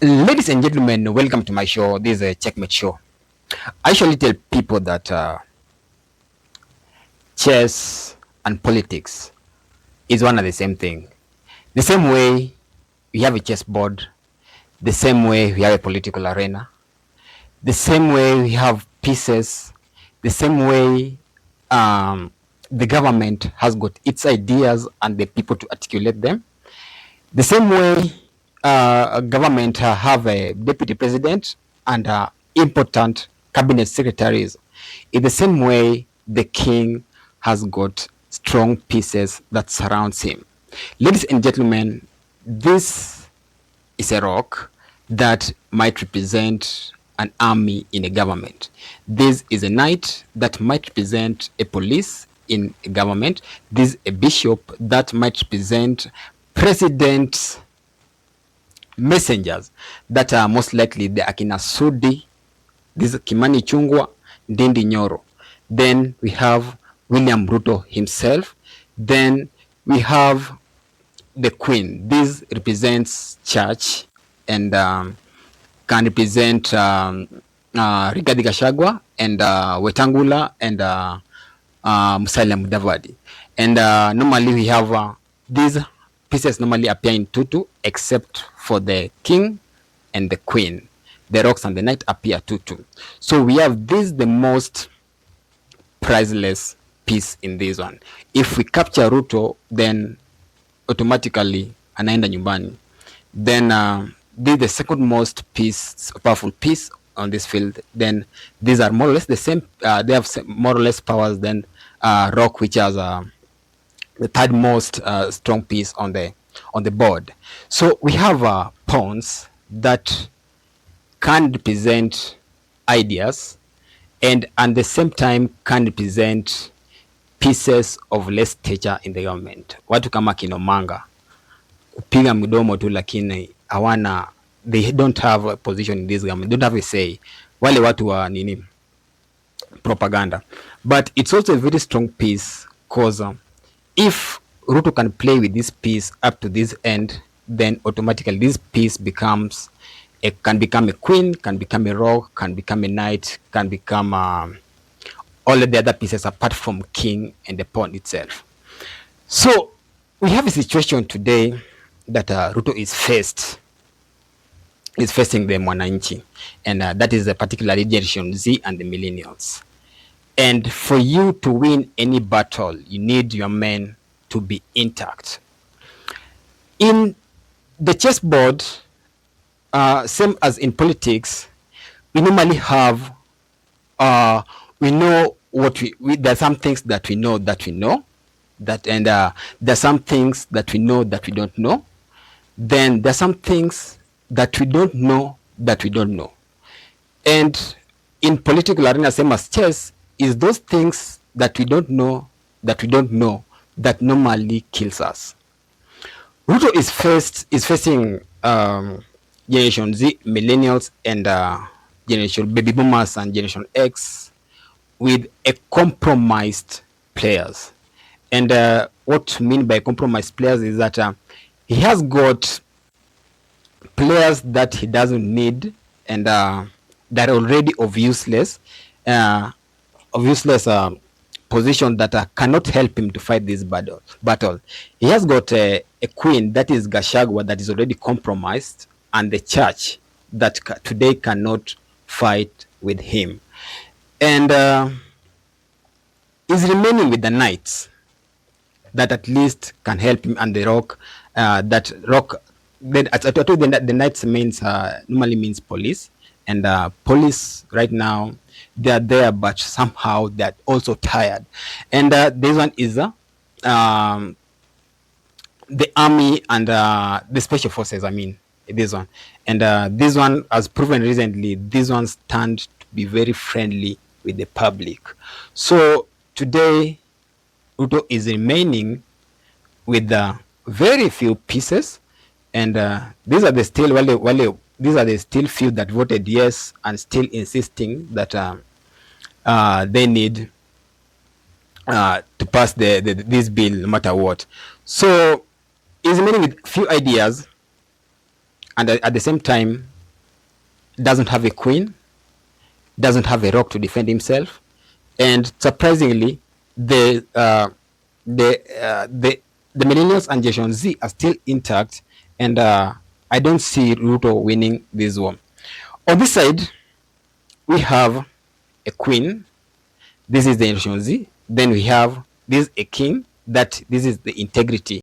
Ladies and gentlemen, welcome to my show. This is a Checkmate show. I usually tell people that chess and politics is one and the same thing. The same way we have a chessboard, the same way we have a political arena, the same way we have pieces, the same way the government has got its ideas and the people to articulate them. The same way government have a deputy president and important cabinet secretaries. In the same way, the king has got strong pieces that surrounds him. Ladies and gentlemen, this is a rock that might represent an army in a government. This is a knight that might represent a police in a government. This is a bishop that might represent president's messengers that are most likely the Akina Sudi, this Kimani Chungwa, Ndindi Nyoro. Then we have William Ruto himself. Then we have the Queen. This represents church and can represent Rigathi Gachagua and Wetangula and Musalia Mudavadi. And normally we have these pieces normally appear in tutu, except for the king and the queen. The rocks and the knight appear tutu. So we have this the most priceless piece in this one. If we capture Ruto, then automatically anaenda nyumbani. Then this is the second most powerful piece on this field. Then these are more or less the same. They have more or less powers than rock, which has the third most strong piece on the board. So we have pawns that can represent ideas and at the same time can represent pieces of less stature in the government. Watu kama Kinomanga kupiga mdomo tu, lakini hawana, they don't have a position in this government, don't have a say. Wale watu wa nini propaganda. But it's also a very strong piece because if Ruto can play with this piece up to this end, then automatically this piece can become a queen, can become a rock, can become a knight, can become all of the other pieces apart from king and the pawn itself. So we have a situation today that Ruto is facing the Mwananchi, and that is particularly Generation Z and the millennials. And for you to win any battle, you need your men to be intact. In the chessboard, same as in politics, we normally have, we know what there are some things that we know, and there are some things that we know that we don't know. Then there are some things that we don't know that we don't know. And in political arena, same as chess, is those things that we don't know that normally kills us. Ruto is facing Generation Z, millennials, and Generation Baby Boomers and Generation X with a compromised players. And what I mean by compromised players is that he has got players that he doesn't need and that are already of useless position that cannot help him to fight this battle. He has got a queen that is Gachagua that is already compromised, and the church that today cannot fight with him, and is remaining with the knights that at least can help him, and the rock then the knights means normally means police, and police right now they are there, but somehow they're also tired. And this one is the army and the special forces, I mean this one. And this one has proven recently, this one stand to be very friendly with the public. So today Ruto is remaining with very few pieces, and these are the still few that voted yes and still insisting that they need to pass this bill no matter what. So he's remaining with few ideas, and at the same time doesn't have a queen, doesn't have a rock to defend himself, and surprisingly, the uh, the uh, the the millennials and Generation Z are still intact, and I don't see Ruto winning this one. On this side, we have a queen. This is the Generation Z. Then we have this a king. That this is the integrity